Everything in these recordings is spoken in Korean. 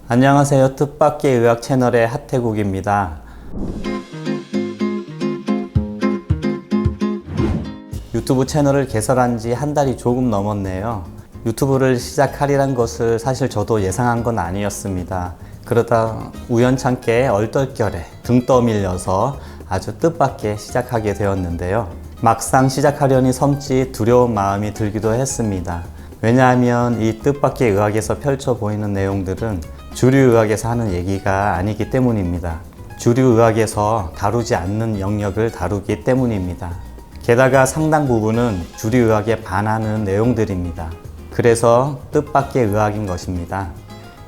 안녕하세요. 뜻밖의 의학 채널의 하태국입니다. 유튜브 채널을 개설한 지 한 달이 조금 넘었네요. 유튜브를 시작하리란 것을 사실 저도 예상한 건 아니었습니다. 그러다 우연찮게 얼떨결에 등 떠밀려서 아주 뜻밖의 시작하게 되었는데요. 막상 시작하려니 섬찟 두려운 마음이 들기도 했습니다. 왜냐하면 이 뜻밖의 의학에서 펼쳐 보이는 내용들은 주류 의학에서 하는 얘기가 아니기 때문입니다. 주류 의학에서 다루지 않는 영역을 다루기 때문입니다. 게다가 상당 부분은 주류 의학에 반하는 내용들입니다. 그래서 뜻밖의 의학인 것입니다.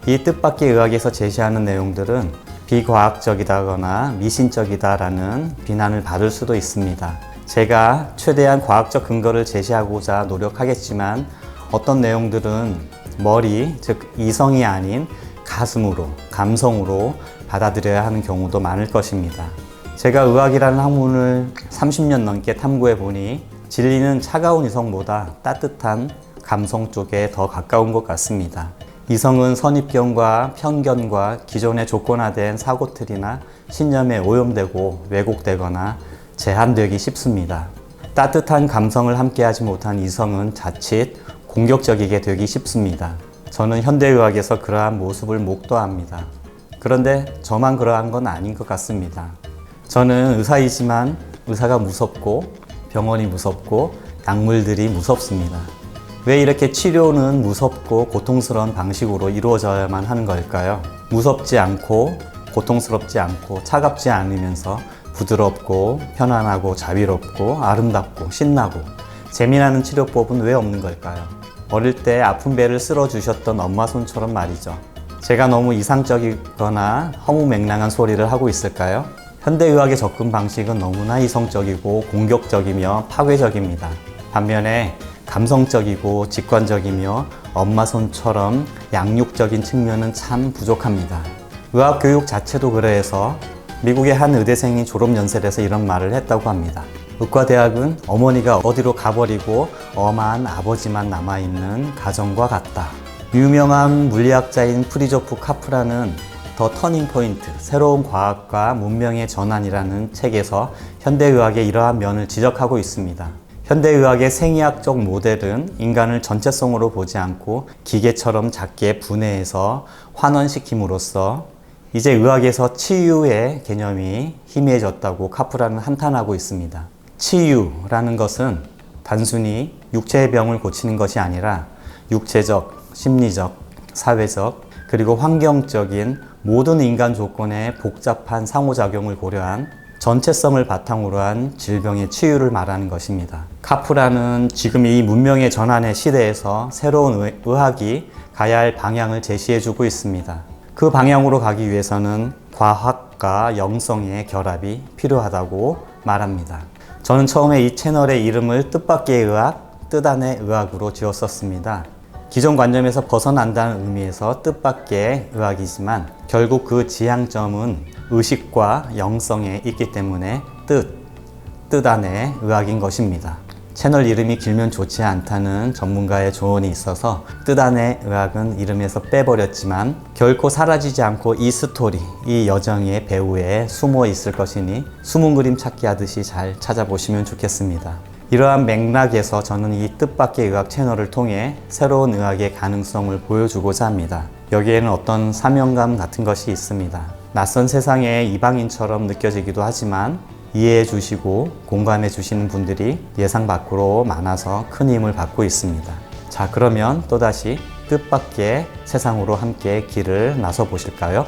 이 뜻밖의 의학에서 제시하는 내용들은 비과학적이다거나 미신적이다라는 비난을 받을 수도 있습니다. 제가 최대한 과학적 근거를 제시하고자 노력하겠지만 어떤 내용들은 머리, 즉 이성이 아닌 가슴으로, 감성으로 받아들여야 하는 경우도 많을 것입니다. 제가 의학이라는 학문을 30년 넘게 탐구해 보니 진리는 차가운 이성보다 따뜻한 감성 쪽에 더 가까운 것 같습니다. 이성은 선입견과 편견과 기존에 조건화된 사고틀이나 신념에 오염되고 왜곡되거나 제한되기 쉽습니다. 따뜻한 감성을 함께하지 못한 이성은 자칫 공격적이게 되기 쉽습니다. 저는 현대의학에서 그러한 모습을 목도합니다. 그런데 저만 그러한 건 아닌 것 같습니다. 저는 의사이지만 의사가 무섭고 병원이 무섭고 약물들이 무섭습니다. 왜 이렇게 치료는 무섭고 고통스러운 방식으로 이루어져야만 하는 걸까요? 무섭지 않고 고통스럽지 않고 차갑지 않으면서 부드럽고 편안하고 자비롭고 아름답고 신나고 재미나는 치료법은 왜 없는 걸까요? 어릴 때 아픈 배를 쓸어주셨던 엄마 손처럼 말이죠. 제가 너무 이상적이거나 허무맹랑한 소리를 하고 있을까요? 현대의학의 접근 방식은 너무나 이성적이고 공격적이며 파괴적입니다. 반면에 감성적이고 직관적이며 엄마 손처럼 양육적인 측면은 참 부족합니다. 의학 교육 자체도 그래서 미국의 한 의대생이 졸업연설에서 이런 말을 했다고 합니다. 의과대학은 어머니가 어디로 가버리고 엄한 아버지만 남아있는 가정과 같다. 유명한 물리학자인 프리조프 카프라는 더 터닝 포인트, 새로운 과학과 문명의 전환이라는 책에서 현대의학의 이러한 면을 지적하고 있습니다. 현대의학의 생의학적 모델은 인간을 전체성으로 보지 않고 기계처럼 작게 분해해서 환원시킴으로써 이제 의학에서 치유의 개념이 희미해졌다고 카프라는 한탄하고 있습니다. 치유라는 것은 단순히 육체의 병을 고치는 것이 아니라 육체적, 심리적, 사회적, 그리고 환경적인 모든 인간 조건의 복잡한 상호작용을 고려한 전체성을 바탕으로 한 질병의 치유를 말하는 것입니다. 카프라는 지금 이 문명의 전환의 시대에서 새로운 의학이 가야 할 방향을 제시해주고 있습니다. 그 방향으로 가기 위해서는 과학과 영성의 결합이 필요하다고 말합니다. 저는 처음에 이 채널의 이름을 뜻밖의 의학, 뜻 안의 의학으로 지었었습니다. 기존 관념에서 벗어난다는 의미에서 뜻밖의 의학이지만 결국 그 지향점은 의식과 영성에 있기 때문에 뜻 안의 의학인 것입니다. 채널 이름이 길면 좋지 않다는 전문가의 조언이 있어서 뜻 안의 의학은 이름에서 빼버렸지만 결코 사라지지 않고 이 스토리, 이 여정의 배후에 숨어 있을 것이니 숨은 그림 찾기 하듯이 잘 찾아보시면 좋겠습니다. 이러한 맥락에서 저는 이 뜻밖의 의학 채널을 통해 새로운 의학의 가능성을 보여주고자 합니다. 여기에는 어떤 사명감 같은 것이 있습니다. 낯선 세상의 이방인처럼 느껴지기도 하지만 이해해 주시고 공감해 주시는 분들이 예상 밖으로 많아서 큰 힘을 받고 있습니다. 자, 그러면 또다시 뜻밖의 세상으로 함께 길을 나서 보실까요?